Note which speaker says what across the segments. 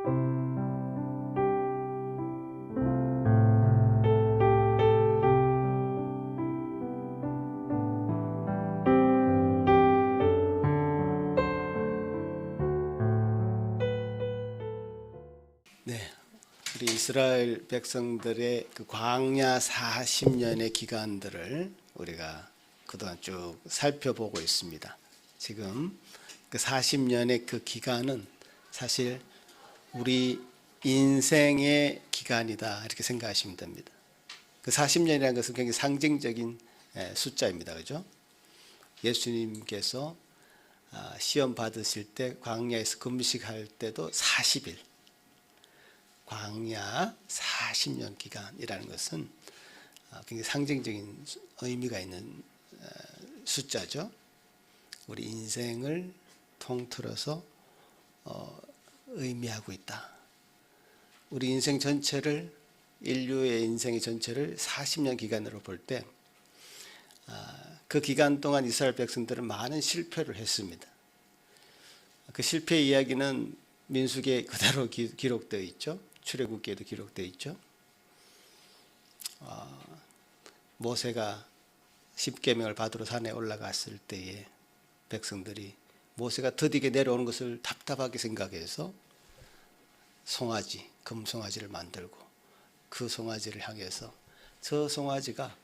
Speaker 1: 네, 우리 이스라엘 백성들의 그 광야 40년의 기간들을 우리가 그동안 쭉 살펴보고 있습니다. 지금 그 40년의 그 기간은 사실 우리 인생의 기간이다 이렇게 생각하시면 됩니다. 그 40년이라는 것은 굉장히 상징적인 숫자입니다. 그죠? 예수님께서 시험 받으실 때 광야에서 금식할 때도 40일, 광야 40년 기간이라는 것은 굉장히 상징적인 의미가 있는 숫자죠. 우리 인생을 통틀어서 의미하고 있다. 우리 인생 전체를, 인류의 인생의 전체를 40년 기간으로 볼 때 그 기간 동안 이스라엘 백성들은 많은 실패를 했습니다. 그 실패 이야기는 민수기에 그대로 기록되어 있죠. 출애굽기에도 기록되어 있죠. 모세가 십계명을 받으러 산에 올라갔을 때에 백성들이 모세가 더디게 내려오는 것을 답답하게 생각해서 송아지, 금송아지를 만들고 그 송아지를 향해서 저 송아지가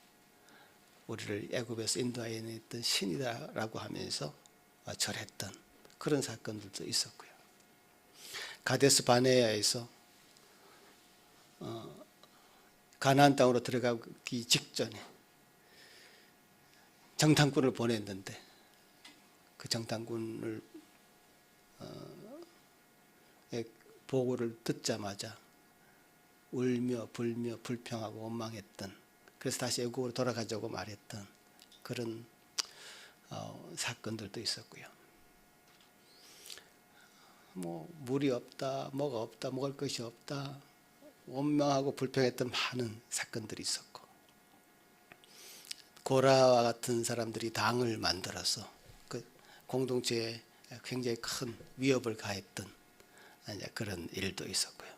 Speaker 1: 우리를 애굽에서 인도하였던 신이다라고 하면서 절했던 그런 사건들도 있었고요. 가데스 바네아에서 가나안 땅으로 들어가기 직전에 정탐꾼을 보냈는데 그 정탐꾼을 보고를 듣자마자 울며 불며 불평하고 원망했던, 그래서 다시 애국으로 돌아가자고 말했던 그런 사건들도 있었고요. 뭐 물이 없다, 뭐가 없다, 먹을 것이 없다, 원망하고 불평했던 많은 사건들이 있었고, 고라와 같은 사람들이 당을 만들어서 그 공동체에 굉장히 큰 위협을 가했던 그런 일도 있었고요.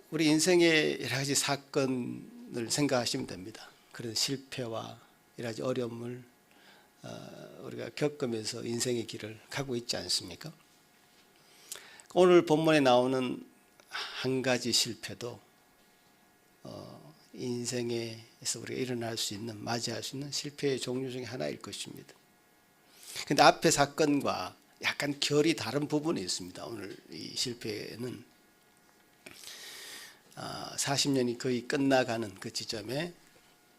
Speaker 1: 우리 인생의 여러 가지 사건을 생각하시면 됩니다. 그런 실패와 여러 가지 어려움을 우리가 겪으면서 인생의 길을 가고 있지 않습니까? 오늘 본문에 나오는 한 가지 실패도 인생에서 우리가 일어날 수 있는, 맞이할 수 있는 실패의 종류 중에 하나일 것입니다. 그런데 앞의 사건과 약간 결이 다른 부분이 있습니다. 오늘 이 실패는 40년이 거의 끝나가는 그 지점에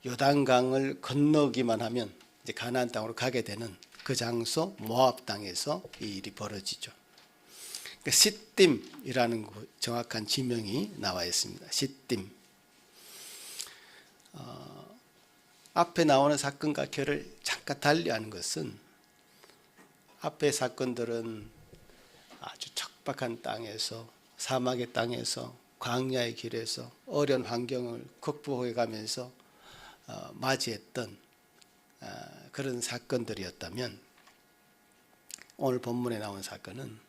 Speaker 1: 요단강을 건너기만 하면 이제 가나안 땅으로 가게 되는 그 장소 모압 땅에서 이 일이 벌어지죠. 시딤이라는 정확한 지명이 나와 있습니다. 시딤. 앞에 나오는 사건과 결을 잠깐 달리하는 것은, 앞의 사건들은 아주 척박한 땅에서, 사막의 땅에서, 광야의 길에서 어려운 환경을 극복해 가면서 맞이했던 그런 사건들이었다면, 오늘 본문에 나온 사건은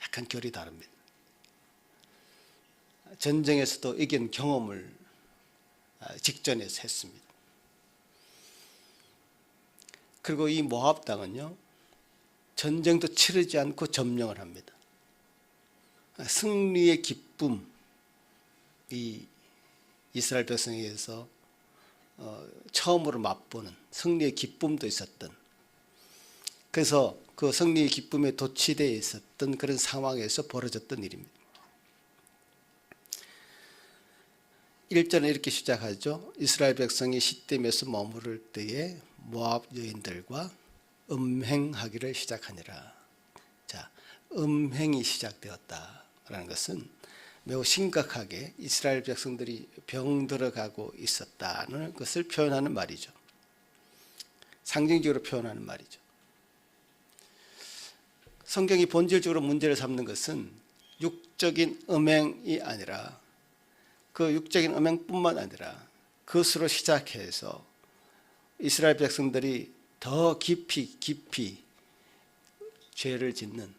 Speaker 1: 약간 결이 다릅니다. 전쟁에서도 이긴 경험을 직전에서 했습니다. 그리고 이 모압 땅은요, 전쟁도 치르지 않고 점령을 합니다. 승리의 기쁨, 이 이스라엘 백성에게서 처음으로 맛보는 승리의 기쁨도 있었던, 그래서 그 승리의 기쁨에 도취되어 있었던 그런 상황에서 벌어졌던 일입니다. 1절은 이렇게 시작하죠. 이스라엘 백성이 시딤에서 머무를 때에 모압 여인들과 음행하기를 시작하니라. 자, 음행이 시작되었다라는 것은 매우 심각하게 이스라엘 백성들이 병들어가고 있었다는 것을 표현하는 말이죠. 상징적으로 표현하는 말이죠. 성경이 본질적으로 문제를 삼는 것은 육적인 음행이 아니라, 그 육적인 음행뿐만 아니라 그것으로 시작해서 이스라엘 백성들이 더 깊이 죄를 짓는,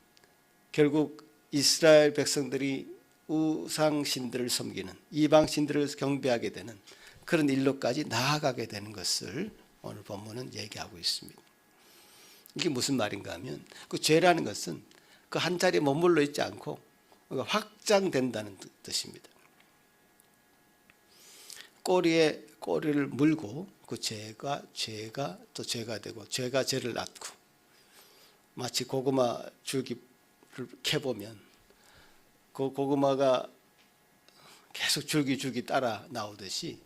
Speaker 1: 결국 이스라엘 백성들이 우상신들을 섬기는, 이방신들을 경배하게 되는 그런 일로까지 나아가게 되는 것을 오늘 본문은 얘기하고 있습니다. 이게 무슨 말인가 하면, 그 죄라는 것은 그 한 자리에 머물러 있지 않고 확장된다는 뜻입니다. 꼬리에 꼬리를 물고 그 죄가 또 죄가 되고, 죄가 죄를 낳고, 마치 고구마 줄기를 캐보면 그 고구마가 계속 줄기 따라 나오듯이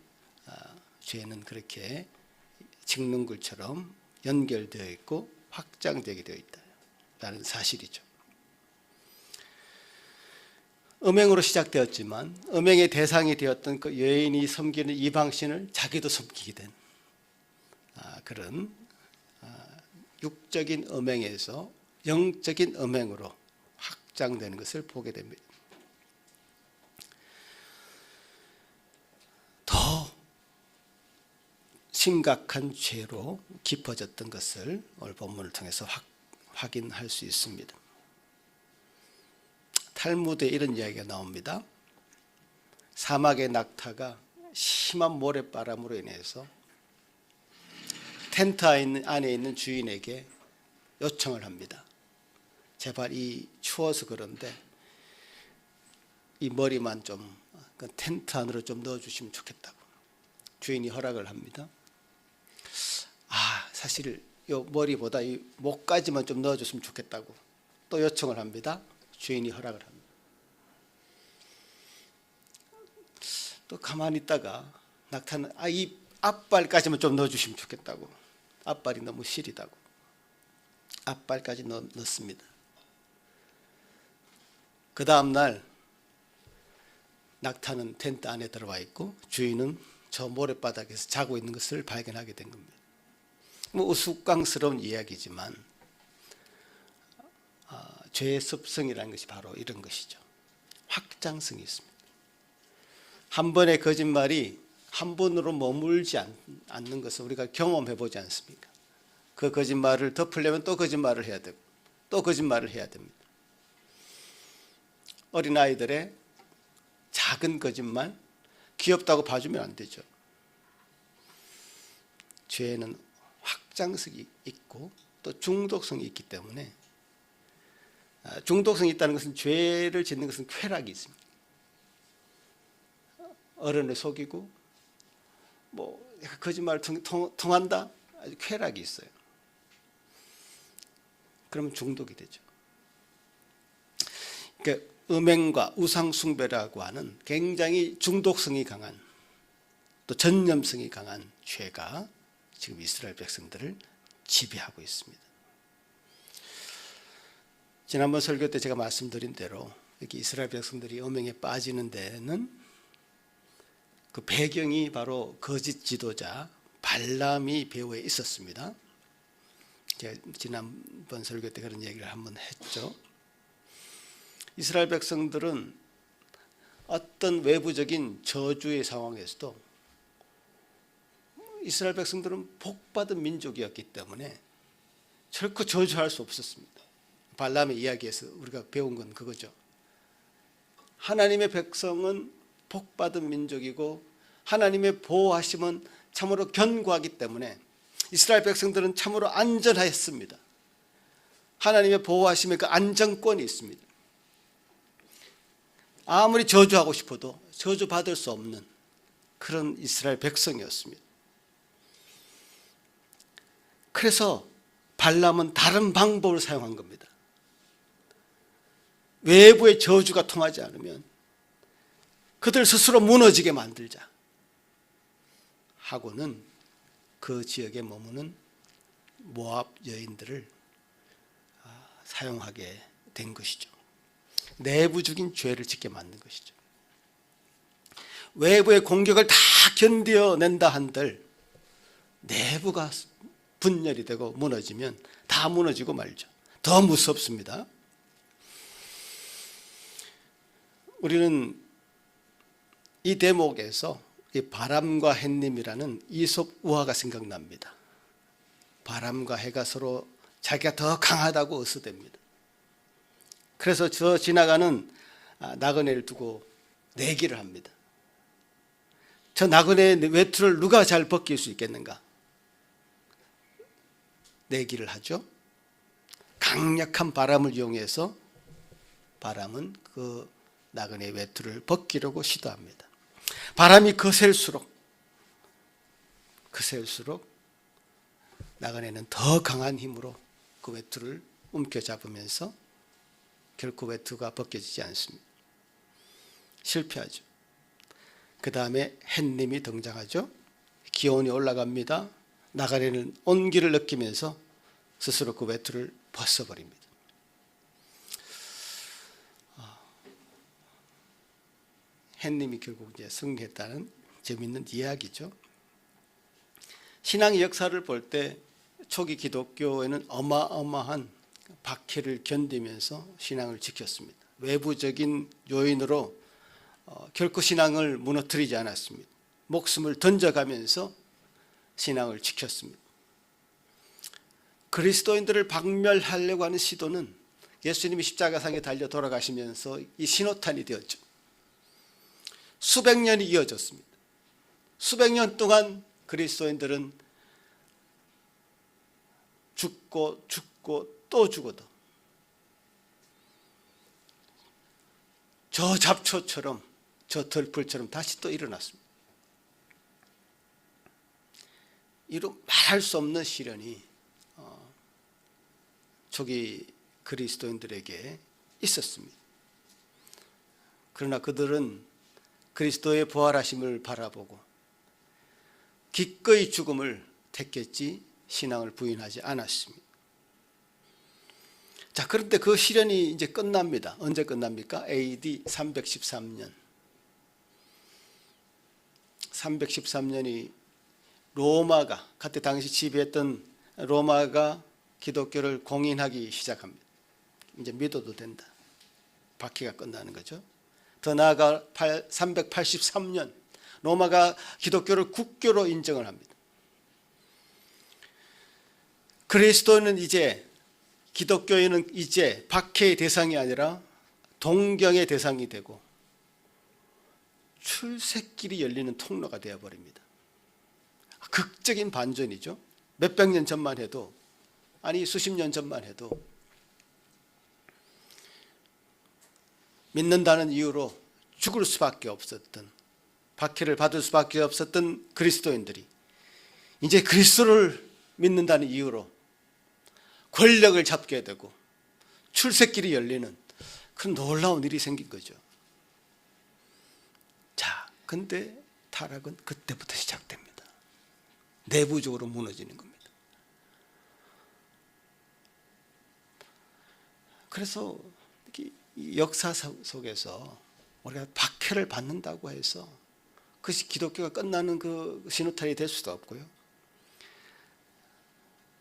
Speaker 1: 죄는 그렇게 직능굴처럼 연결되어 있고 확장되게 되어 있다는 사실이죠. 음행으로 시작되었지만 음행의 대상이 되었던 그 여인이 섬기는 이방신을 자기도 섬기게 된 그런 육적인 음행에서 영적인 음행으로 확장되는 것을 보게 됩니다. 더 심각한 죄로 깊어졌던 것을 오늘 본문을 통해서 확인할 수 있습니다. 탈무드에 이런 이야기가 나옵니다. 사막의 낙타가 심한 모래바람으로 인해서 텐트 안에 있는 주인에게 요청을 합니다. 제발 이 추워서 그런데 이 머리만 좀 그 텐트 안으로 좀 넣어주시면 좋겠다고. 주인이 허락을 합니다. 사실 이 머리보다 이 목까지만 좀 넣어줬으면 좋겠다고 또 요청을 합니다. 주인이 허락을 합니다. 또 가만히 있다가 낙타는 이 앞발까지만 좀 넣어주시면 좋겠다고. 앞발이 너무 시리다고 앞발까지 넣습니다. 그 다음 날 낙타는 텐트 안에 들어와 있고 주인은 저 모래바닥에서 자고 있는 것을 발견하게 된 겁니다. 우스꽝스러운 이야기지만 죄의 습성이라는 것이 바로 이런 것이죠. 확장성이 있습니다. 한 번의 거짓말이 한 번으로 머물지 않는 것을 우리가 경험해 보지 않습니까? 그 거짓말을 덮으려면 또 거짓말을 해야 되고 또 거짓말을 해야 됩니다. 어린아이들의 작은 거짓말 귀엽다고 봐주면 안 되죠. 죄에는 확장성이 있고 또 중독성이 있기 때문에, 중독성이 있다는 것은 죄를 짓는 것은 쾌락이 있습니다. 어른을 속이고 거짓말을 통한다, 아주 쾌락이 있어요. 그러면 중독이 되죠. 그러니까 음행과 우상숭배라고 하는 굉장히 중독성이 강한, 또 전념성이 강한 죄가 지금 이스라엘 백성들을 지배하고 있습니다. 지난번 설교 때 제가 말씀드린 대로 여기 이스라엘 백성들이 음행에 빠지는 데는 그 배경이 바로 거짓 지도자 발람이 배후에 있었습니다. 제가 지난번 설교 때 그런 얘기를 한번 했죠. 이스라엘 백성들은 어떤 외부적인 저주의 상황에서도 이스라엘 백성들은 복받은 민족이었기 때문에 결코 저주할 수 없었습니다. 발람의 이야기에서 우리가 배운 건 그거죠. 하나님의 백성은 복받은 민족이고 하나님의 보호하심은 참으로 견고하기 때문에 이스라엘 백성들은 참으로 안전하였습니다. 하나님의 보호하심에 그 안정권이 있습니다. 아무리 저주하고 싶어도 저주받을 수 없는 그런 이스라엘 백성이었습니다. 그래서 발람은 다른 방법을 사용한 겁니다. 외부의 저주가 통하지 않으면 그들 스스로 무너지게 만들자 하고는 그 지역에 머무는 모압 여인들을 사용하게 된 것이죠. 내부적인 죄를 짓게 만든 것이죠. 외부의 공격을 다 견뎌낸다 한들 내부가 분열이 되고 무너지면 다 무너지고 말죠. 더 무섭습니다. 우리는 이 대목에서 이 바람과 햇님이라는 이솝 우화가 생각납니다. 바람과 해가 서로 자기가 더 강하다고 어수댑니다. 그래서 저 지나가는 나그네를 두고 내기를 합니다. 저 나그네의 외투를 누가 잘 벗길 수 있겠는가? 내기를 하죠. 강력한 바람을 이용해서 바람은 그 나그네의 외투를 벗기려고 시도합니다. 바람이 거셀수록 나그네는 더 강한 힘으로 그 외투를 움켜잡으면서 결코 외투가 벗겨지지 않습니다. 실패하죠. 그 다음에 햇님이 등장하죠. 기온이 올라갑니다. 나그네는 온기를 느끼면서 스스로 그 외투를 벗어버립니다. 햇님이 결국 이제 승리했다는 재미있는 이야기죠. 신앙의 역사를 볼 때 초기 기독교에는 어마어마한 박해를 견디면서 신앙을 지켰습니다. 외부적인 요인으로 결코 신앙을 무너뜨리지 않았습니다. 목숨을 던져가면서 신앙을 지켰습니다. 그리스도인들을 박멸하려고 하는 시도는 예수님이 십자가상에 달려 돌아가시면서 이 신호탄이 되었죠. 수백 년이 이어졌습니다. 수백 년 동안 그리스도인들은 죽고 또 죽어도 저 잡초처럼 저 들풀처럼 다시 또 일어났습니다. 이루 말할 수 없는 시련이 초기 그리스도인들에게 있었습니다. 그러나 그들은 그리스도의 부활하심을 바라보고 기꺼이 죽음을 택했지 신앙을 부인하지 않았습니다. 자, 그런데 그 시련이 이제 끝납니다. 언제 끝납니까? AD 313년. 313년이 로마가 그때 당시 지배했던 로마가 기독교를 공인하기 시작합니다. 이제 믿어도 된다. 박해가 끝나는 거죠. 더 나아가 383년 로마가 기독교를 국교로 인정을 합니다. 그리스도는 이제 기독교인은 이제 박해의 대상이 아니라 동경의 대상이 되고 출세길이 열리는 통로가 되어버립니다. 극적인 반전이죠. 몇백 년 전만 해도, 아니 수십 년 전만 해도 믿는다는 이유로 죽을 수밖에 없었던, 박해를 받을 수밖에 없었던 그리스도인들이 이제 그리스도를 믿는다는 이유로 권력을 잡게 되고 출세길이 열리는 그런 놀라운 일이 생긴 거죠. 자, 근데 타락은 그때부터 시작됩니다. 내부적으로 무너지는 겁니다. 그래서 이 역사 속에서 우리가 박해를 받는다고 해서 그것이 기독교가 끝나는 그 신호탄이 될 수도 없고요.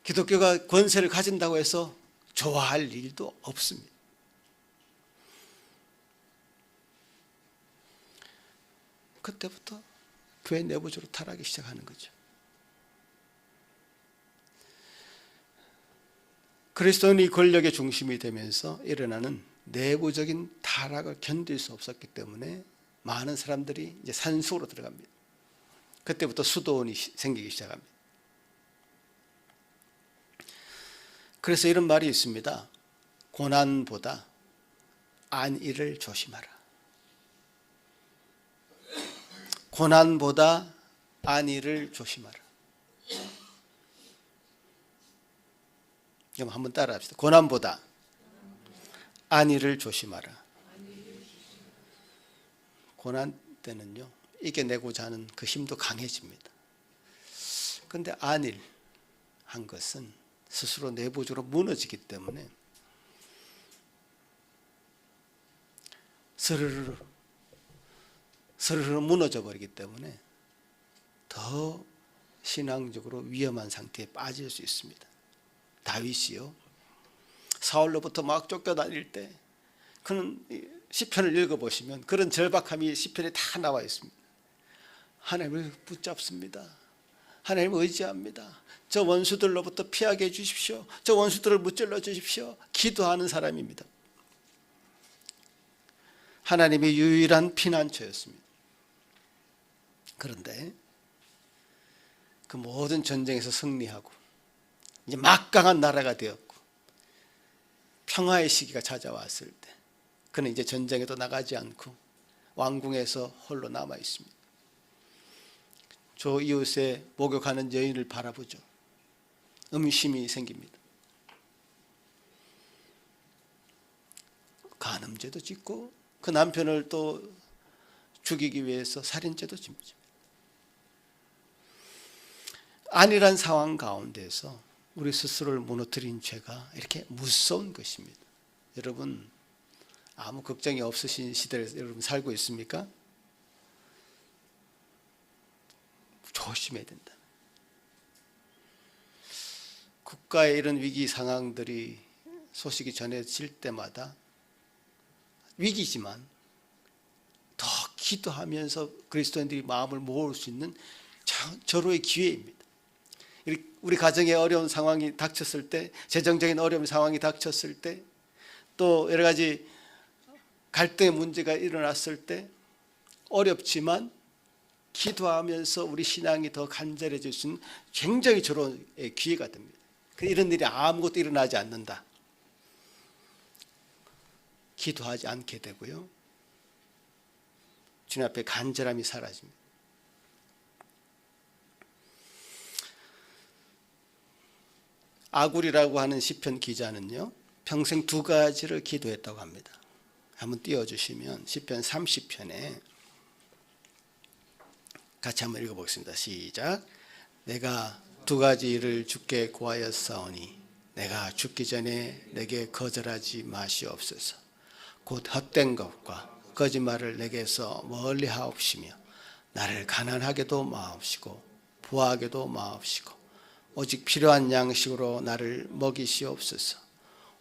Speaker 1: 기독교가 권세를 가진다고 해서 좋아할 일도 없습니다. 그때부터 교회 내부적으로 타락이 시작하는 거죠. 그리스도인이 권력의 중심이 되면서 일어나는 내부적인 타락을 견딜 수 없었기 때문에 많은 사람들이 이제 산속으로 들어갑니다. 그때부터 수도원이 생기기 시작합니다. 그래서 이런 말이 있습니다. 고난보다 안위를 조심하라. 고난보다 안위를 조심하라. 그럼 한번 따라 합시다. 고난보다 안위를 조심하라. 고난 때는요, 이겨내고자 하는 그 힘도 강해집니다. 그런데 안일한 것은 스스로 내부적으로 무너지기 때문에 스르르 무너져 버리기 때문에 더 신앙적으로 위험한 상태에 빠질 수 있습니다. 다윗이요, 사울로부터 막 쫓겨다닐 때 그는 시편을 읽어보시면 그런 절박함이 시편에 다 나와 있습니다. 하나님을 붙잡습니다. 하나님을 의지합니다. 저 원수들로부터 피하게 해주십시오. 저 원수들을 무찔러 주십시오. 기도하는 사람입니다. 하나님의 유일한 피난처였습니다. 그런데 그 모든 전쟁에서 승리하고 이제 막강한 나라가 되었고 평화의 시기가 찾아왔을 때 그는 이제 전쟁에도 나가지 않고 왕궁에서 홀로 남아 있습니다. 저 이웃에 목욕하는 여인을 바라보죠. 음심이 생깁니다. 간음죄도 짓고 그 남편을 또 죽이기 위해서 살인죄도 짓습니다. 안일한 상황 가운데서 우리 스스로를 무너뜨린 죄가 이렇게 무서운 것입니다. 여러분, 아무 걱정이 없으신 시대에 여러분 살고 있습니까? 조심해야 된다. 국가의 이런 위기 상황들이 소식이 전해질 때마다 위기지만 더 기도하면서 그리스도인들이 마음을 모을 수 있는 절호의 기회입니다. 우리 가정에 어려운 상황이 닥쳤을 때, 재정적인 어려운 상황이 닥쳤을 때, 또 여러 가지 갈등의 문제가 일어났을 때 어렵지만 기도하면서 우리 신앙이 더 간절해질 수 있는 굉장히 절호의 기회가 됩니다. 이런 일이 아무것도 일어나지 않는다. 기도하지 않게 되고요. 주님 앞에 간절함이 사라집니다. 아굴이라고 하는 시편 기자는요, 평생 두 가지를 기도했다고 합니다. 한번 띄워주시면 시편 30편에 같이 한번 읽어보겠습니다. 시작. 내가 두 가지 일을 주께 구하였사오니 내가 죽기 전에 내게 거절하지 마시옵소서. 곧 헛된 것과 거짓말을 내게서 멀리 하옵시며 나를 가난하게도 마옵시고 부하게도 마옵시고 오직 필요한 양식으로 나를 먹이시옵소서.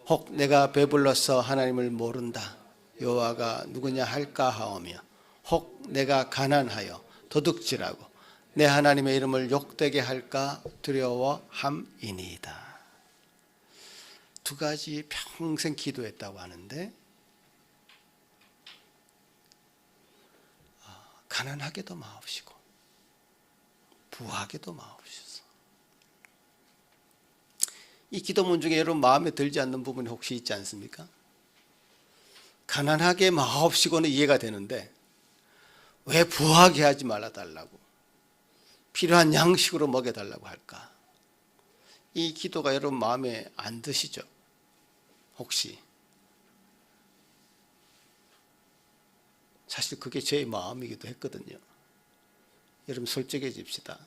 Speaker 1: 혹 내가 배불러서 하나님을 모른다 여호와가 누구냐 할까 하오며 혹 내가 가난하여 도둑질하고 내 하나님의 이름을 욕되게 할까 두려워함이니이다. 두 가지 평생 기도했다고 하는데 가난하게도 마옵시고 부하게도 마옵소서. 이 기도문 중에 여러분 마음에 들지 않는 부분이 혹시 있지 않습니까? 가난하게 마옵시고는 이해가 되는데 왜 부하게 하지 말아달라고, 필요한 양식으로 먹여달라고 할까? 이 기도가 여러분 마음에 안 드시죠? 혹시? 사실 그게 제 마음이기도 했거든요. 여러분 솔직해집시다.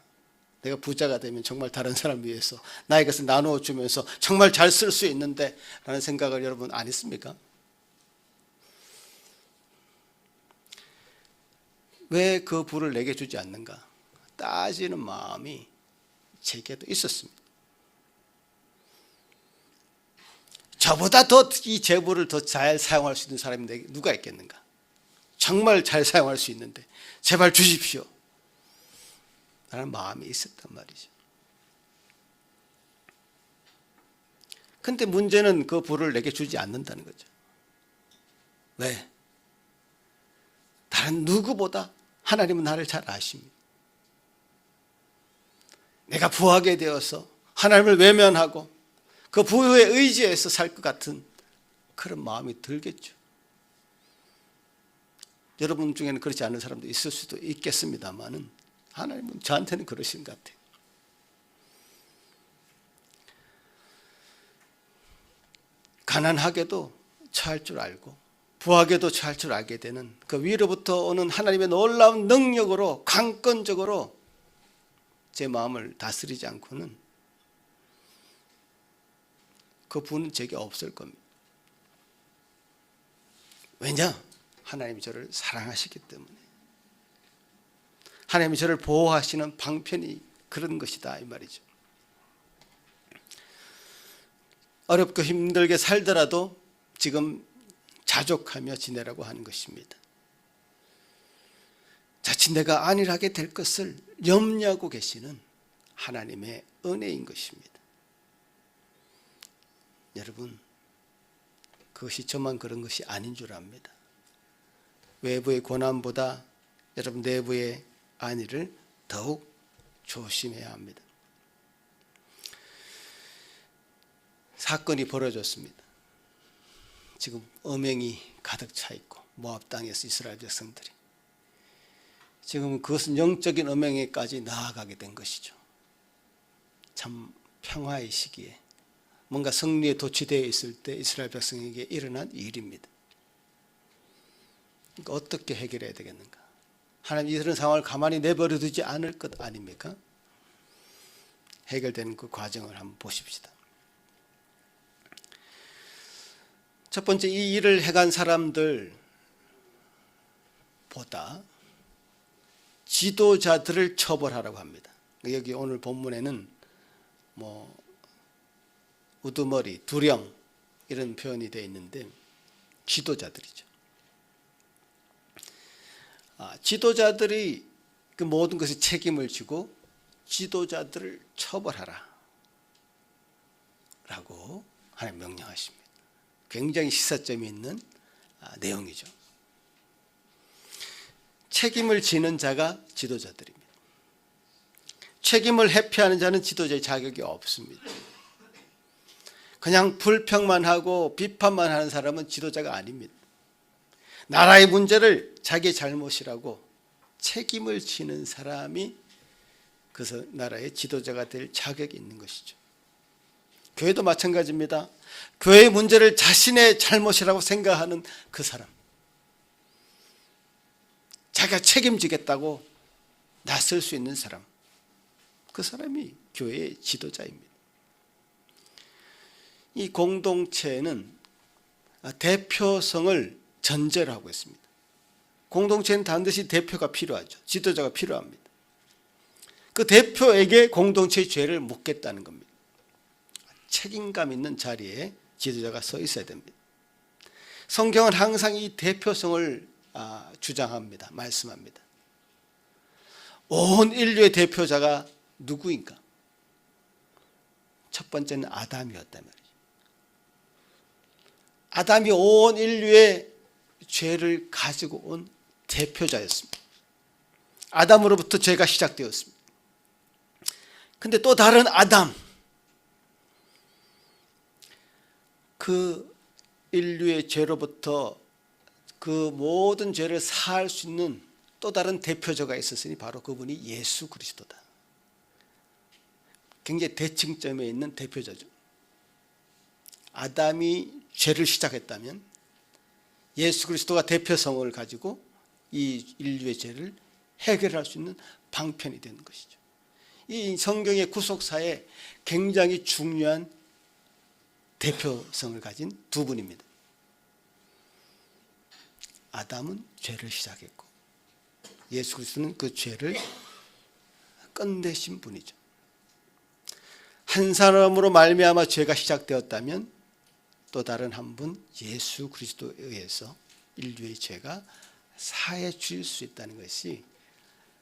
Speaker 1: 내가 부자가 되면 정말 다른 사람 위해서 나의 것을 나누어 주면서 정말 잘 쓸 수 있는데 라는 생각을 여러분 안 했습니까? 왜 그 부를 내게 주지 않는가 따지는 마음이 제게도 있었습니다. 저보다 더 이 재물을 더 잘 사용할 수 있는 사람이 누가 있겠는가? 정말 잘 사용할 수 있는데 제발 주십시오 라는 마음이 있었단 말이죠. 근데 문제는 그 부를 내게 주지 않는다는 거죠. 왜? 다른 누구보다 하나님은 나를 잘 아십니다. 내가 부하게 되어서 하나님을 외면하고 그 부의 의지에서 살 것 같은 그런 마음이 들겠죠. 여러분 중에는 그렇지 않은 사람도 있을 수도 있겠습니다만은 하나님은 저한테는 그러신 것 같아요. 가난하게도 처할 줄 알고 부하게도 처할 줄 알게 되는 그 위로부터 오는 하나님의 놀라운 능력으로 강권적으로 제 마음을 다스리지 않고는 그 부는 제게 없을 겁니다. 왜냐? 하나님이 저를 사랑하시기 때문에, 하나님이 저를 보호하시는 방편이 그런 것이다 이 말이죠. 어렵고 힘들게 살더라도 지금 자족하며 지내라고 하는 것입니다. 자칫 내가 안일하게 될 것을 염려하고 계시는 하나님의 은혜인 것입니다. 여러분, 그것이 저만 그런 것이 아닌 줄 압니다. 외부의 고난보다 여러분 내부의 안위를 더욱 조심해야 합니다. 사건이 벌어졌습니다. 지금 음행이 가득 차 있고 모압 땅에서 이스라엘 백성들이 지금 그것은 영적인 음행에까지 나아가게 된 것이죠. 참 평화의 시기에 뭔가 승리에 도취되어 있을 때 이스라엘 백성에게 일어난 일입니다. 그러니까 어떻게 해결해야 되겠는가? 하나님 이런 상황을 가만히 내버려 두지 않을 것 아닙니까? 해결되는 그 과정을 한번 보십시다. 첫 번째, 이 일을 해간 사람들보다 지도자들을 처벌하라고 합니다. 여기 오늘 본문에는 우두머리, 두령 이런 표현이 되어 있는데 지도자들이죠. 지도자들이 그 모든 것에 책임을 지고 지도자들을 처벌하라 라고 하나님 명령하십니다. 굉장히 시사점이 있는 내용이죠. 책임을 지는 자가 지도자들입니다. 책임을 회피하는 자는 지도자의 자격이 없습니다. 그냥 불평만 하고 비판만 하는 사람은 지도자가 아닙니다. 나라의 문제를 자기의 잘못이라고 책임을 지는 사람이 그래서 나라의 지도자가 될 자격이 있는 것이죠. 교회도 마찬가지입니다. 교회의 문제를 자신의 잘못이라고 생각하는 그 사람, 자기가 책임지겠다고 나설 수 있는 사람, 그 사람이 교회의 지도자입니다. 이 공동체는 대표성을 전제로 하고 있습니다. 공동체는 반드시 대표가 필요하죠. 지도자가 필요합니다. 그 대표에게 공동체의 죄를 묻겠다는 겁니다. 책임감 있는 자리에 지도자가 서 있어야 됩니다. 성경은 항상 이 대표성을 주장합니다. 말씀합니다. 온 인류의 대표자가 누구인가? 첫 번째는 아담이었단 말이죠. 아담이 온 인류의 죄를 가지고 온 대표자였습니다. 아담으로부터 죄가 시작되었습니다. 근데 또 다른 아담, 그 인류의 죄로부터 그 모든 죄를 사할 수 있는 또 다른 대표자가 있었으니 바로 그분이 예수 그리스도다. 굉장히 대칭점에 있는 대표자죠. 아담이 죄를 시작했다면 예수 그리스도가 대표성을 가지고 이 인류의 죄를 해결할 수 있는 방편이 되는 것이죠. 이 성경의 구속사에 굉장히 중요한 대표성을 가진 두 분입니다. 아담은 죄를 시작했고 예수 그리스도는 그 죄를 끝내신 분이죠. 한 사람으로 말미암아 죄가 시작되었다면 또 다른 한 분 예수 그리스도에 의해서 인류의 죄가 사해 줄 수 있다는 것이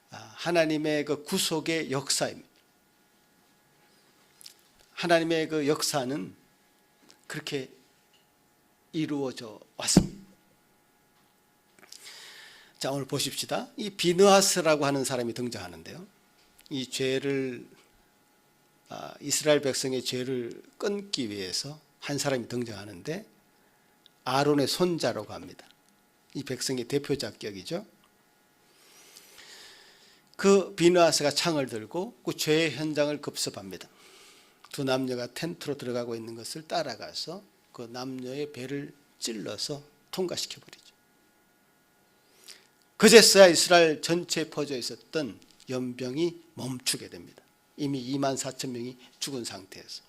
Speaker 1: 하나님의 그 구속의 역사입니다. 하나님의 그 역사는 그렇게 이루어져 왔습니다. 자, 오늘 보십시다. 이 비느하스라고 하는 사람이 등장하는데요. 이 죄를 이스라엘 백성의 죄를 끊기 위해서 한 사람이 등장하는데 아론의 손자라고 합니다. 이 백성의 대표자격이죠. 그 비느하스가 창을 들고 그 죄의 현장을 급습합니다. 두 남녀가 텐트로 들어가고 있는 것을 따라가서 그 남녀의 배를 찔러서 통과시켜버리죠. 그제서야 이스라엘 전체에 퍼져 있었던 연병이 멈추게 됩니다. 이미 24,000명이 죽은 상태에서.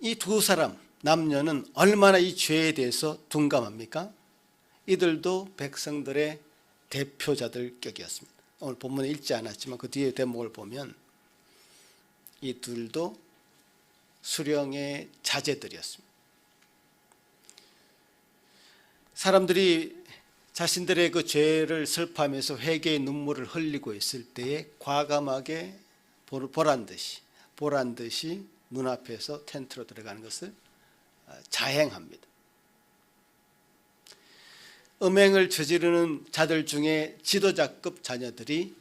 Speaker 1: 이 두 사람, 남녀는 얼마나 이 죄에 대해서 둔감합니까? 이들도 백성들의 대표자들 격이었습니다. 오늘 본문에 읽지 않았지만 그 뒤에 대목을 보면 이 둘도 수령의 자제들이었습니다. 사람들이 자신들의 그 죄를 슬퍼하면서 회개의 눈물을 흘리고 있을 때에 과감하게 보란 듯이 눈앞에서 텐트로 들어가는 것을 자행합니다. 음행을 저지르는 자들 중에 지도자급 자녀들이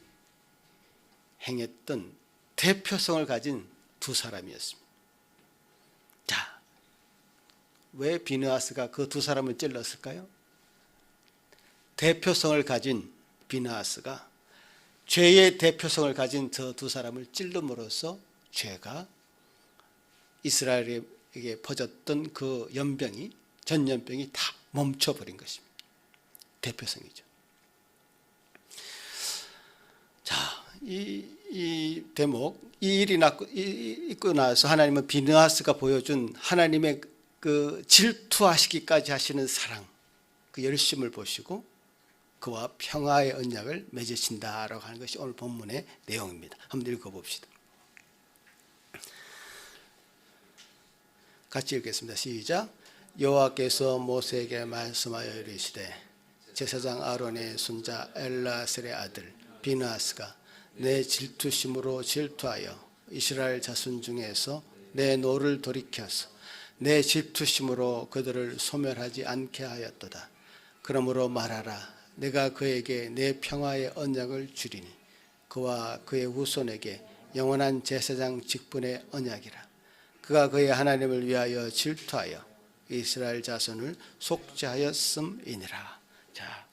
Speaker 1: 행했던 대표성을 가진 두 사람이었습니다. 자, 왜 비느하스가 그 두 사람을 찔렀을까요? 대표성을 가진 비느하스가 죄의 대표성을 가진 저 두 사람을 찔름으로써 죄가 이스라엘에게 퍼졌던 그 연병이, 전염병이 다 멈춰버린 것입니다. 대표성이죠. 자, 이 대목, 이 일이 있고 나서 하나님은 비느하스가 보여준 하나님의 그 질투하시기까지 하시는 사랑, 그 열심을 보시고 그와 평화의 언약을 맺으신다라고 하는 것이 오늘 본문의 내용입니다. 한번 읽어봅시다. 같이 읽겠습니다. 시작. 여호와께서 모세에게 말씀하여 이르시되 제사장 아론의 손자 엘라셀의 아들 비느하스가 내 질투심으로 질투하여 이스라엘 자손 중에서 내 노를 돌이켜서 내 질투심으로 그들을 소멸하지 않게 하였도다. 그러므로 말하라. 내가 그에게 내 평화의 언약을 주리니 그와 그의 후손에게 영원한 제사장 직분의 언약이라. 그가 그의 하나님을 위하여 질투하여 이스라엘 자손을 속죄하였음이니라. 자,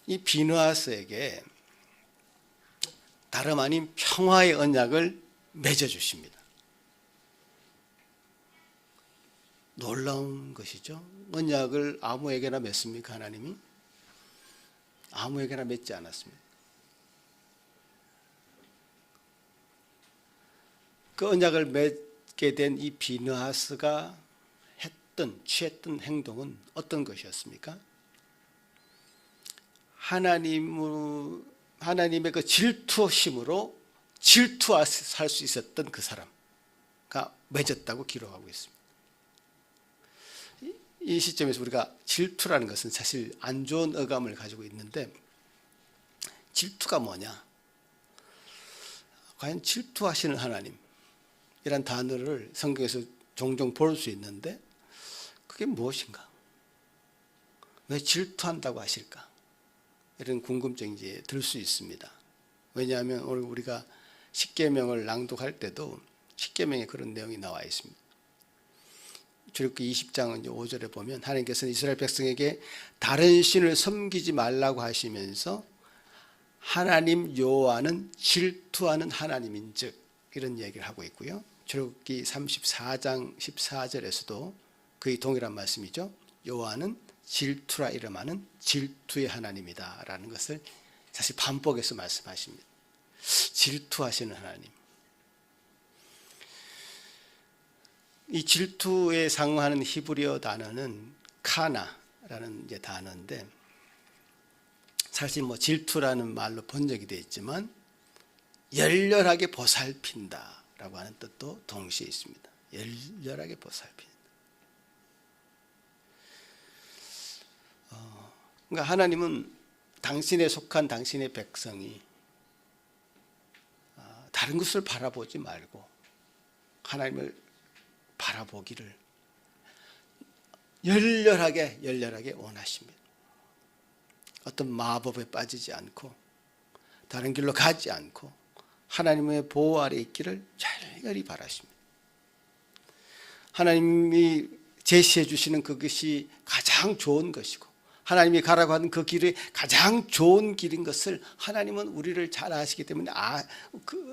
Speaker 1: 이 비느하스에게 다름 아닌 평화의 언약을 맺어주십니다. 놀라운 것이죠. 언약을 아무에게나 맺습니까? 하나님이? 아무에게나 맺지 않았습니다. 그 언약을 맺게 된 이 비느하스가 취했던 행동은 어떤 것이었습니까? 하나님의 그 질투심으로 질투할 수 있었던 그 사람가 맺었다고 기록하고 있습니다. 이 시점에서 우리가 질투라는 것은 사실 안 좋은 어감을 가지고 있는데, 질투가 뭐냐? 과연 질투하시는 하나님이란 단어를 성경에서 종종 볼 수 있는데 그게 무엇인가? 왜 질투한다고 하실까? 이런 궁금증이 이제 들 수 있습니다. 왜냐하면 오늘 우리가 십계명을 낭독할 때도 십계명에 그런 내용이 나와 있습니다. 출애굽기 20장 5절에 보면 하나님께서는 이스라엘 백성에게 다른 신을 섬기지 말라고 하시면서 하나님 여호와는 질투하는 하나님인즉 이런 얘기를 하고 있고요. 출애굽기 34장 14절에서도 거의 동일한 말씀이죠. 여호와는 질투라 이름하는 질투의 하나님이다 라는 것을 사실 반복해서 말씀하십니다. 질투하시는 하나님. 이 질투에 상응하는 히브리어 단어는 카나라는 이제 단어인데, 사실 뭐 질투라는 말로 번역이 되어 있지만 열렬하게 보살핀다라고 하는 뜻도 동시에 있습니다. 열렬하게 보살핀다. 그러니까 하나님은 당신에 속한 당신의 백성이 다른 것을 바라보지 말고 하나님을 바라보기를 열렬하게 원하십니다. 어떤 마법에 빠지지 않고 다른 길로 가지 않고 하나님의 보호 아래 있기를 열렬히 바라십니다. 하나님이 제시해 주시는 그것이 가장 좋은 것이고 하나님이 가라고 하는 그 길이 가장 좋은 길인 것을 하나님은 우리를 잘 아시기 때문에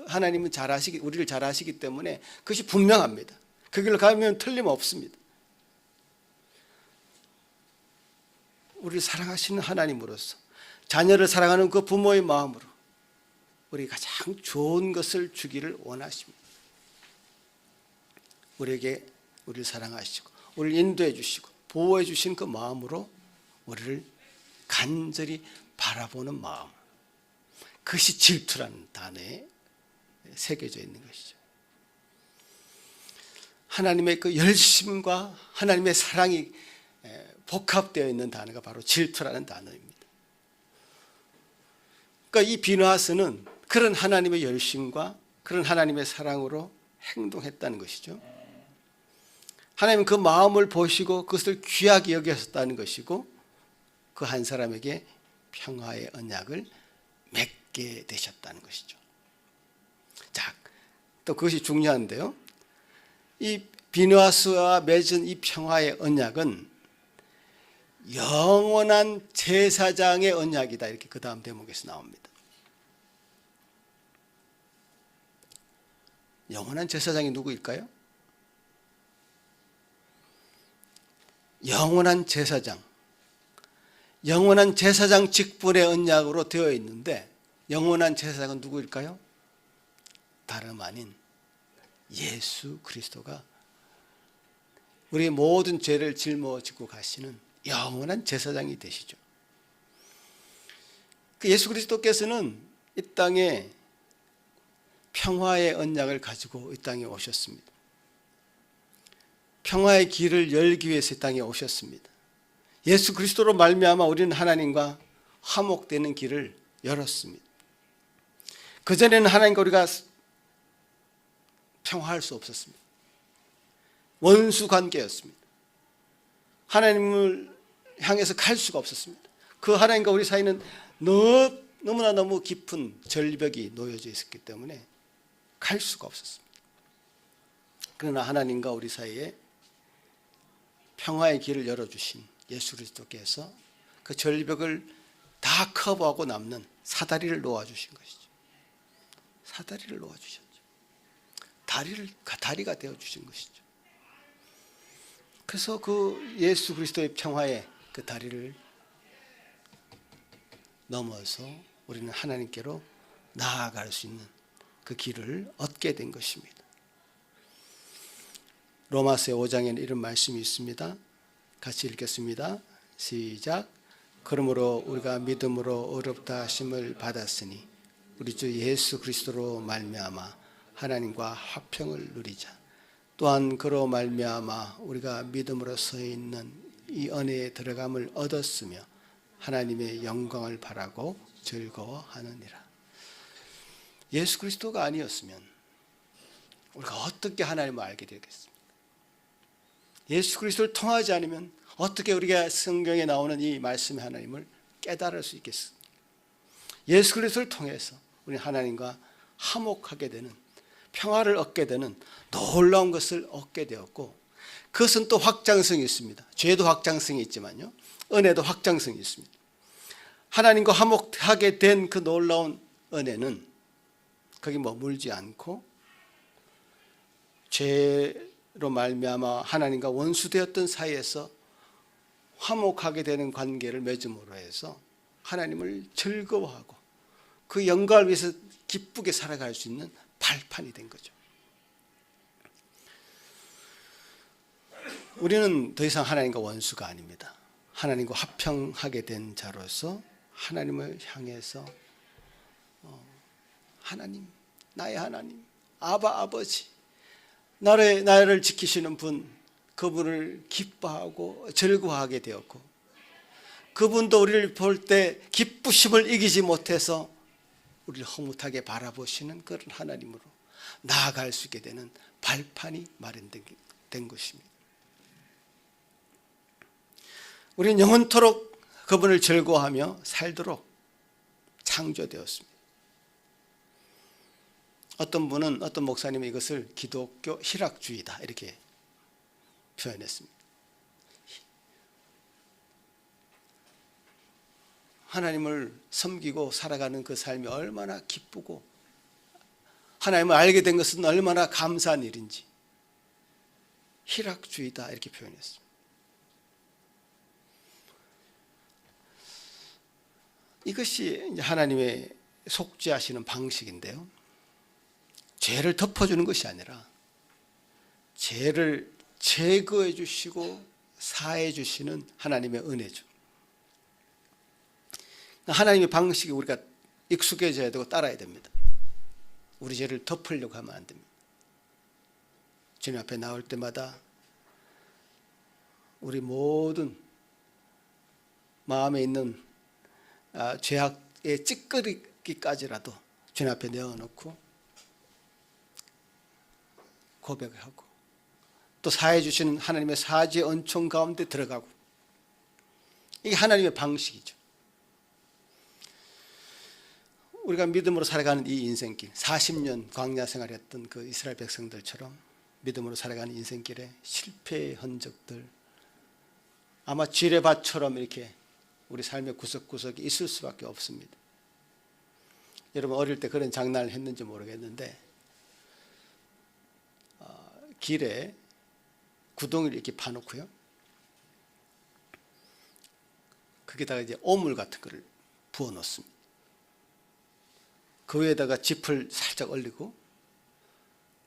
Speaker 1: 하나님은 우리를 잘 아시기 때문에 그것이 분명합니다. 그 길로 가면 틀림없습니다. 우리를 사랑하시는 하나님으로서 자녀를 사랑하는 그 부모의 마음으로 우리 가장 좋은 것을 주기를 원하십니다. 우리에게 우리를 사랑하시고 우리를 인도해 주시고 보호해 주신 그 마음으로 우리를 간절히 바라보는 마음, 그것이 질투라는 단어에 새겨져 있는 것이죠. 하나님의 그 열심과 하나님의 사랑이 복합되어 있는 단어가 바로 질투라는 단어입니다. 그러니까 이 비느하스는 그런 하나님의 열심과 그런 하나님의 사랑으로 행동했다는 것이죠. 하나님은 그 마음을 보시고 그것을 귀하게 여기셨다는 것이고 그 한 사람에게 평화의 언약을 맺게 되셨다는 것이죠. 자, 또 그것이 중요한데요. 이 비누아스와 맺은 이 평화의 언약은 영원한 제사장의 언약이다. 이렇게 그 다음 대목에서 나옵니다. 영원한 제사장이 누구일까요? 영원한 제사장. 영원한 제사장 직분의 언약으로 되어 있는데 영원한 제사장은 누구일까요? 다름 아닌 예수 그리스도가 우리의 모든 죄를 짊어지고 가시는 영원한 제사장이 되시죠. 그 예수 그리스도께서는 이 땅에 평화의 언약을 가지고 이 땅에 오셨습니다. 평화의 길을 열기 위해서 이 땅에 오셨습니다. 예수 그리스도로 말미암아 우리는 하나님과 화목되는 길을 열었습니다. 그전에는 하나님과 우리가 평화할 수 없었습니다. 원수 관계였습니다. 하나님을 향해서 갈 수가 없었습니다. 그 하나님과 우리 사이는 너무나 너무 깊은 절벽이 놓여져 있었기 때문에 갈 수가 없었습니다. 그러나 하나님과 우리 사이에 평화의 길을 열어주신 예수 그리스도께서 그 절벽을 다 커버하고 남는 사다리를 놓아주신 것이죠. 사다리를 놓아주셨죠. 다리가 되어주신 것이죠. 그래서 그 예수 그리스도의 평화의 그 다리를 넘어서 우리는 하나님께로 나아갈 수 있는 그 길을 얻게 된 것입니다. 로마서 5장에는 이런 말씀이 있습니다. 같이 읽겠습니다. 시작. 그러므로 우리가 믿음으로 의롭다 하심을 받았으니 우리 주 예수 그리스도로 말미암아 하나님과 화평을 누리자. 또한 그로 말미암아 우리가 믿음으로 서 있는 이 은혜에 들어감을 얻었으며 하나님의 영광을 바라고 즐거워하느니라. 예수 그리스도가 아니었으면 우리가 어떻게 하나님을 알게 되겠습니까? 예수 그리스도를 통하지 않으면 어떻게 우리가 성경에 나오는 이 말씀의 하나님을 깨달을 수 있겠습니까? 예수 그리스도를 통해서 우리 하나님과 화목하게 되는, 평화를 얻게 되는 놀라운 것을 얻게 되었고, 그것은 또 확장성이 있습니다. 죄도 확장성이 있지만요, 은혜도 확장성이 있습니다. 하나님과 화목하게 된 그 놀라운 은혜는 거기 머물지 않고 죄로 말미암아 하나님과 원수되었던 사이에서 화목하게 되는 관계를 맺음으로 해서 하나님을 즐거워하고 그 영광을 위해서 기쁘게 살아갈 수 있는 발판이 된 거죠. 우리는 더 이상 하나님과 원수가 아닙니다. 하나님과 화평하게 된 자로서 하나님을 향해서 하나님, 나의 하나님, 아버지, 나를 지키시는 분, 그분을 기뻐하고 즐거워하게 되었고, 그분도 우리를 볼 때 기쁘심을 이기지 못해서 우리를 허무하게 바라보시는 그런 하나님으로 나아갈 수 있게 되는 발판이 마련된 것입니다. 우리는 영원토록 그분을 즐거워하며 살도록 창조되었습니다. 어떤 분은, 어떤 목사님은 이것을 기독교 희락주의다 이렇게 표현했습니다. 하나님을 섬기고 살아가는 그 삶이 얼마나 기쁘고 하나님을 알게 된 것은 얼마나 감사한 일인지 희락주의다 이렇게 표현했습니다. 이것이 하나님의 속죄하시는 방식인데요, 죄를 덮어주는 것이 아니라 죄를 제거해 주시고 사해 주시는 하나님의 은혜죠. 하나님의 방식에 우리가 익숙해져야 되고 따라야 됩니다. 우리 죄를 덮으려고 하면 안 됩니다. 주님 앞에 나올 때마다 우리 모든 마음에 있는 죄악의 찌꺼기까지라도 주님 앞에 내어놓고 고백하고 또 사해 주시는 하나님의 사지의 은총 가운데 들어가고 이게 하나님의 방식이죠. 우리가 믿음으로 살아가는 이 인생길, 40년 광야 생활했던 그 이스라엘 백성들처럼 믿음으로 살아가는 인생길에 실패의 흔적들, 아마 지뢰밭처럼 이렇게 우리 삶의 구석구석에 있을 수밖에 없습니다. 여러분 어릴 때 그런 장난을 했는지 모르겠는데 길에 구덩이를 이렇게 파놓고요, 거기다가 이제 오물 같은 거를 부어 놓습니다. 그 위에다가 짚을 살짝 올리고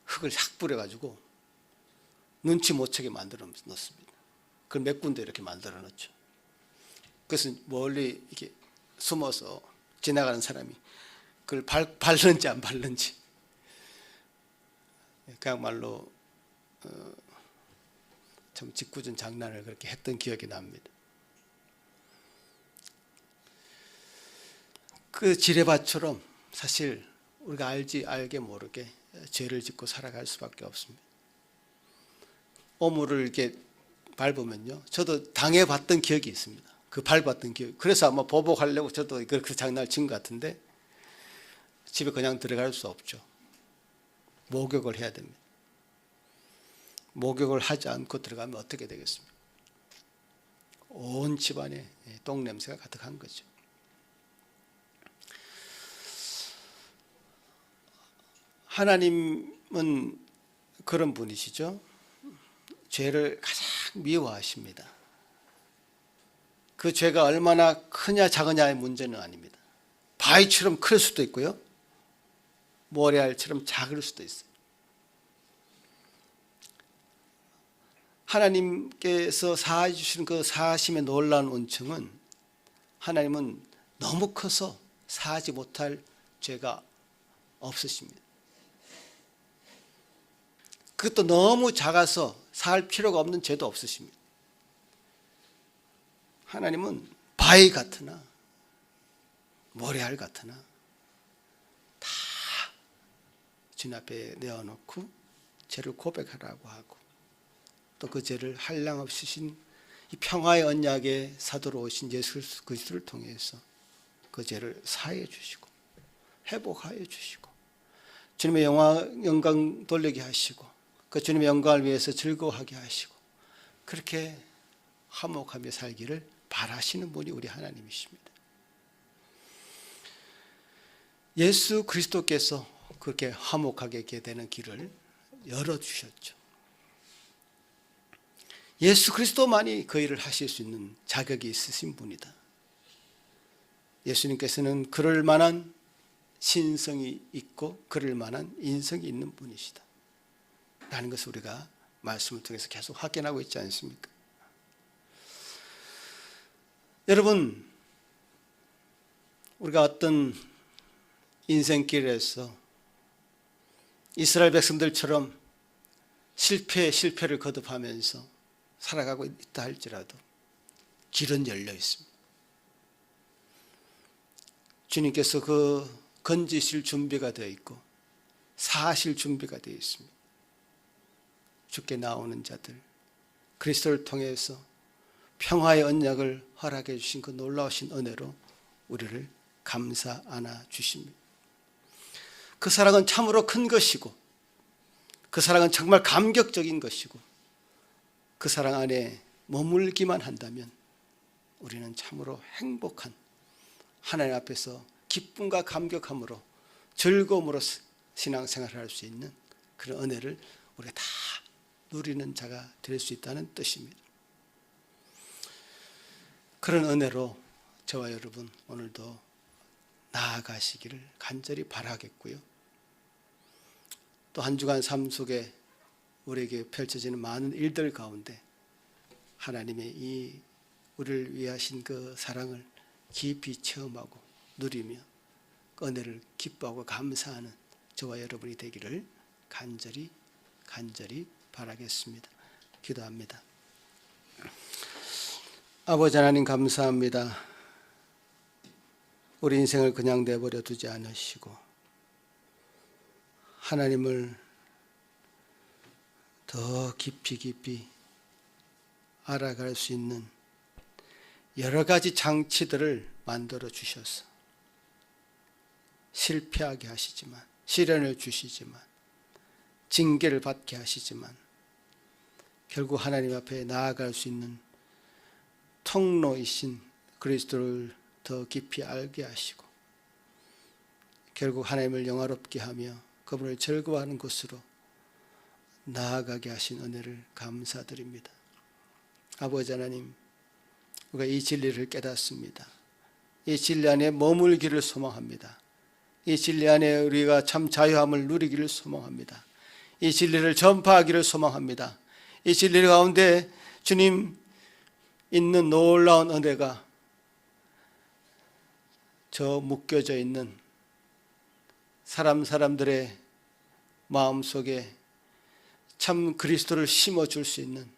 Speaker 1: 흙을 싹 뿌려가지고 눈치 못 채게 만들어 놓습니다. 그걸 몇 군데 이렇게 만들어 놓죠. 그래서 멀리 이렇게 숨어서 지나가는 사람이 그걸 밟는지 안 밟는지, 그야말로 참 짓궂은 장난을 그렇게 했던 기억이 납니다. 그 지뢰밭처럼 사실 우리가 알게 모르게 죄를 짓고 살아갈 수밖에 없습니다. 오물을 이렇게 밟으면요, 저도 당해봤던 기억이 있습니다. 그 밟았던 기억. 그래서 아마 보복하려고 저도 그 장난을 친 것 같은데 집에 그냥 들어갈 수 없죠. 목욕을 해야 됩니다. 목욕을 하지 않고 들어가면 어떻게 되겠습니까? 온 집안에 똥 냄새가 가득한 거죠. 하나님은 그런 분이시죠. 죄를 가장 미워하십니다. 그 죄가 얼마나 크냐 작으냐의 문제는 아닙니다. 바위처럼 클 수도 있고요, 모래알처럼 작을 수도 있어요. 하나님께서 사해 주신 그 사하심의 놀라운 은총은, 하나님은 너무 커서 사하지 못할 죄가 없으십니다. 그것도 너무 작아서 살 필요가 없는 죄도 없으십니다. 하나님은 바위 같으나 모래알 같으나 다 주님 앞에 내어놓고 죄를 고백하라고 하고, 또 그 죄를 한량없이 신 이 평화의 언약의 사도로 오신 예수 그리스도를 통해서 그 죄를 사해 주시고 회복하여 주시고 주님의 영광 돌리게 하시고 그 주님의 영광을 위해서 즐거워하게 하시고 그렇게 화목하며 살기를 바라시는 분이 우리 하나님이십니다. 예수 그리스도께서 그렇게 화목하게 되는 길을 열어주셨죠. 예수 그리스도만이 그 일을 하실 수 있는 자격이 있으신 분이다. 예수님께서는 그럴 만한 신성이 있고 그럴 만한 인성이 있는 분이시다 라는 것을 우리가 말씀을 통해서 계속 확인하고 있지 않습니까? 여러분, 우리가 어떤 인생길에서 이스라엘 백성들처럼 실패를 거듭하면서 살아가고 있다 할지라도 길은 열려 있습니다. 주님께서 그 건지실 준비가 되어 있고 사하실 준비가 되어 있습니다. 주께 나오는 자들, 그리스도를 통해서 평화의 언약을 허락해 주신 그 놀라우신 은혜로 우리를 감사 안아 주십니다. 그 사랑은 참으로 큰 것이고 그 사랑은 정말 감격적인 것이고 그 사랑 안에 머물기만 한다면 우리는 참으로 행복한, 하나님 앞에서 기쁨과 감격함으로 즐거움으로 신앙생활을 할 수 있는 그런 은혜를 우리가 다 누리는 자가 될 수 있다는 뜻입니다. 그런 은혜로 저와 여러분 오늘도 나아가시기를 간절히 바라겠고요. 또 한 주간 삶 속에 우리에게 펼쳐지는 많은 일들 가운데 하나님의 이 우리를 위하신 그 사랑을 깊이 체험하고 누리며 그 은혜를 기뻐하고 감사하는 저와 여러분이 되기를 간절히 바라겠습니다. 기도합니다. 아버지 하나님 감사합니다. 우리 인생을 그냥 내버려 두지 않으시고 하나님을 더 깊이 알아갈 수 있는 여러 가지 장치들을 만들어 주셔서 실패하게 하시지만, 시련을 주시지만, 징계를 받게 하시지만 결국 하나님 앞에 나아갈 수 있는 통로이신 그리스도를 더 깊이 알게 하시고 결국 하나님을 영화롭게 하며 그분을 즐거워하는 곳으로 나아가게 하신 은혜를 감사드립니다. 아버지 하나님, 우리가 이 진리를 깨닫습니다. 이 진리 안에 머물기를 소망합니다. 이 진리 안에 우리가 참 자유함을 누리기를 소망합니다. 이 진리를 전파하기를 소망합니다. 이 진리 가운데 주님 있는 놀라운 은혜가 저 묶여져 있는 사람들의 마음속에 참 그리스도를 심어줄 수 있는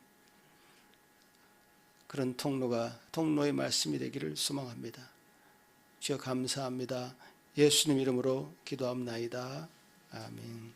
Speaker 1: 그런 통로의 말씀이 되기를 소망합니다. 주여 감사합니다. 예수님 이름으로 기도합나이다. 아멘.